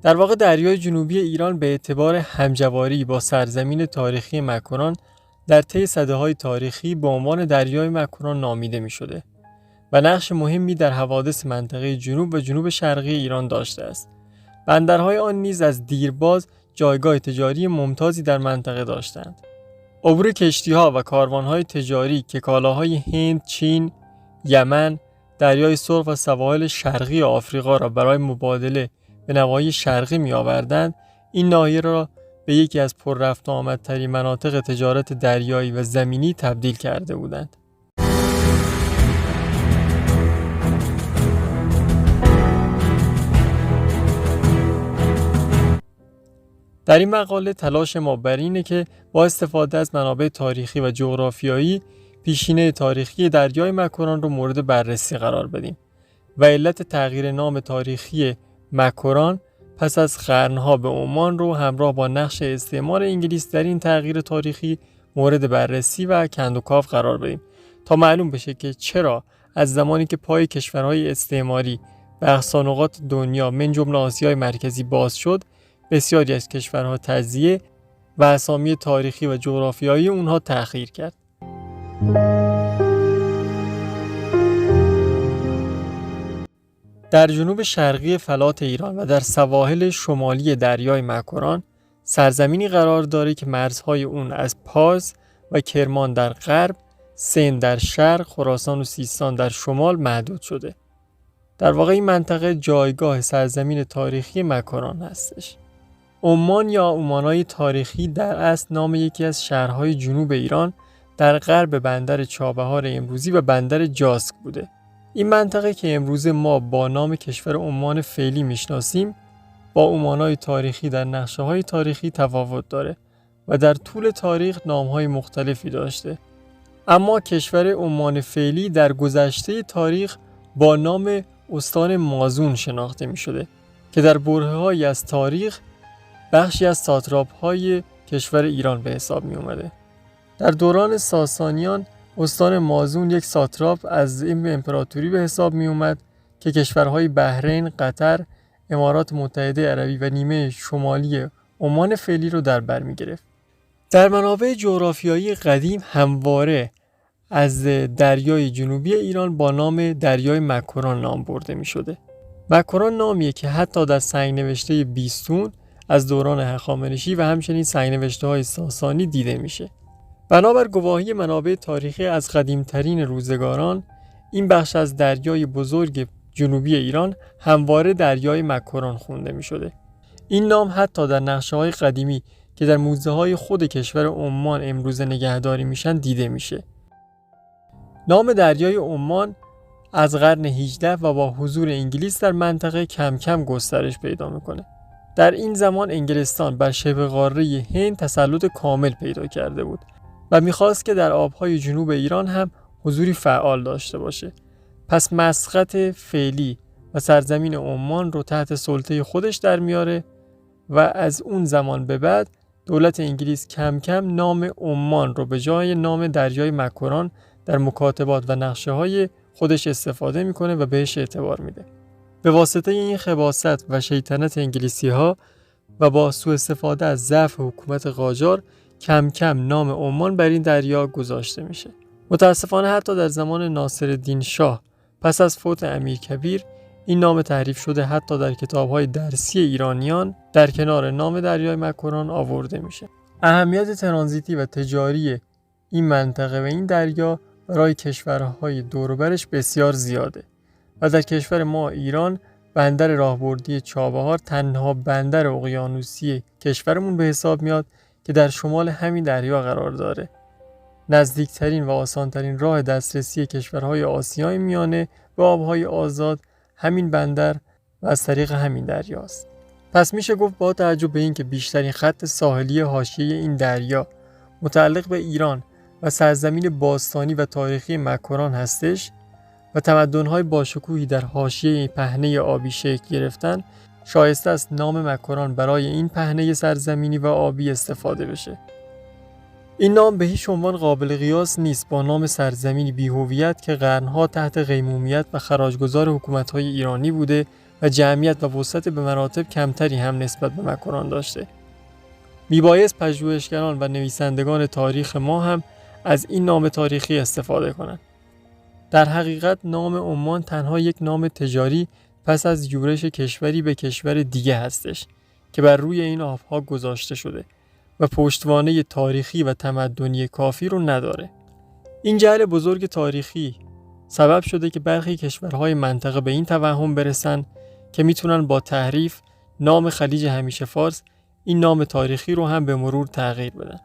در واقع دریای جنوبی ایران به اعتبار همجواری با سرزمین تاریخی مکران در طی سده‌های تاریخی به عنوان دریای مکران نامیده می‌شده و نقش مهمی در حوادث منطقه جنوب و جنوب شرقی ایران داشته است. بندرهای آن نیز از دیرباز جایگاه تجاری ممتازی در منطقه داشتند. عبور کشتی‌ها و کاروان‌های تجاری که کالاهای هند، چین، یمن، دریای سرخ و سواحل شرقی آفریقا را برای مبادله به نواحی شرقی می‌آوردند، این ناحیه را به یکی از پر رفت و آمدترین مناطق تجارت دریایی و زمینی تبدیل کرده بودند. در این مقاله تلاش ما بر اینه که با استفاده از منابع تاریخی و جغرافیایی پیشینه تاریخی دریای مکران رو مورد بررسی قرار بدیم و علت تغییر نام تاریخی مکران پس از قرنها به عمان رو همراه با نقش استعمار انگلیس در این تغییر تاریخی مورد بررسی و کندوکاو قرار بدیم تا معلوم بشه که چرا از زمانی که پای کشورهای استعماری به اقصا نقاط دنیا من جمله آسیای مرکزی باز شد، بسیاری از کشورها تجزیه و اسامی تاریخی و جغرافیایی اونها تأخیر کرد. در جنوب شرقی فلات ایران و در سواحل شمالی دریای مکران سرزمینی قرار داره که مرزهای اون از پارس و کرمان در غرب، سند در شرق، خراسان و سیستان در شمال محدود شده. در واقع این منطقه جایگاه سرزمین تاریخی مکران هستش. عمان یا عمانای تاریخی در اصل نام یکی از شهرهای جنوب ایران در غرب بندر چابهار امروزی و بندر جاسک بوده. این منطقه که امروز ما با نام کشور عمان فعلی میشناسیم با عمانای تاریخی در نقشه‌های تاریخی تفاوت داره و در طول تاریخ نام‌های مختلفی داشته. اما کشور عمان فعلی در گذشته تاریخ با نام استان مازون شناخته می‌شده که در برهه‌هایی از تاریخ بخشی از ساتراپ‌های کشور ایران به حساب می اومده. در دوران ساسانیان استان مازون یک ساتراپ از این امپراتوری به حساب می اومد که کشورهای بحرین، قطر، امارات متحده عربی و نیمه شمالی عمان فعلی رو در بر می گرفت. در منابع جغرافیایی قدیم همواره از دریای جنوبی ایران با نام دریای مکران نام برده می شده. مکران نامیه که حتی در سنگ‌نوشته بیستون از دوران هخامنشی و همچنین سنگ‌نوشته‌های ساسانی دیده میشه. بنابر گواهی منابع تاریخی از قدیمترین روزگاران، این بخش از دریای بزرگ جنوبی ایران همواره دریای مکران خوانده میشده. این نام حتی در نقشه‌های قدیمی که در موزه‌های خود کشور عمان امروز نگهداری میشن دیده میشه. نام دریای عمان از قرن 18 و با حضور انگلیس در منطقه کم کم گسترش پیدا میکنه. در این زمان انگلستان بر شبه قاره هند تسلط کامل پیدا کرده بود و میخواست که در آبهای جنوب ایران هم حضوری فعال داشته باشه. پس مسقط فعلی و سرزمین عمان رو تحت سلطه خودش در میاره و از اون زمان به بعد دولت انگلیس کم کم نام عمان رو به جای نام دریای مکران در مکاتبات و نقشه های خودش استفاده میکنه و بهش اعتبار میده. به واسطه این خباثت و شیطنت انگلیسی ها و با سوء استفاده از ضعف حکومت قاجار کم کم نام عمان بر این دریا گذاشته میشه. متاسفانه حتی در زمان ناصرالدین شاه پس از فوت امیرکبیر این نام تحریف شده حتی در کتاب‌های درسی ایرانیان در کنار نام دریای مکران آورده میشه. اهمیت ترانزیتی و تجاری این منطقه و این دریا برای کشورهای دور و برش بسیار زیاده و در کشور ما ایران بندر راهبردی چابهار تنها بندر اقیانوسی کشورمون به حساب میاد که در شمال همین دریا قرار داره. نزدیکترین و آسانترین راه دسترسی کشورهای آسیای میانه به آبهای آزاد همین بندر و از طریق همین دریاست. پس میشه گفت با توجه به این که بیشترین خط ساحلی حاشیه این دریا متعلق به ایران و سرزمین باستانی و تاریخی مکران هستش و تمدن‌های باشکوهی در حاشیه پهنه آبی شکل گرفتن، شایسته است نام مکران برای این پهنه سرزمینی و آبی استفاده بشه. این نام به هیچ عنوان قابل قیاس نیست با نام سرزمینی بی‌هویت که قرنها تحت قیمومیت و خراجگزار حکومت‌های ایرانی بوده و جمعیت و وسعت به مراتب کمتری هم نسبت به مکران داشته. میبایست پژوهشگران و نویسندگان تاریخ ما هم از این نام تاریخی استفاده کنند. در حقیقت نام عمان تنها یک نام تجاری پس از یورش کشوری به کشور دیگه هستش که بر روی این آبها گذاشته شده و پشتوانه تاریخی و تمدنی کافی رو نداره. این جهل بزرگ تاریخی سبب شده که برخی کشورهای منطقه به این توهم برسن که میتونن با تحریف نام خلیج همیشه فارس این نام تاریخی رو هم به مرور تغییر بدن.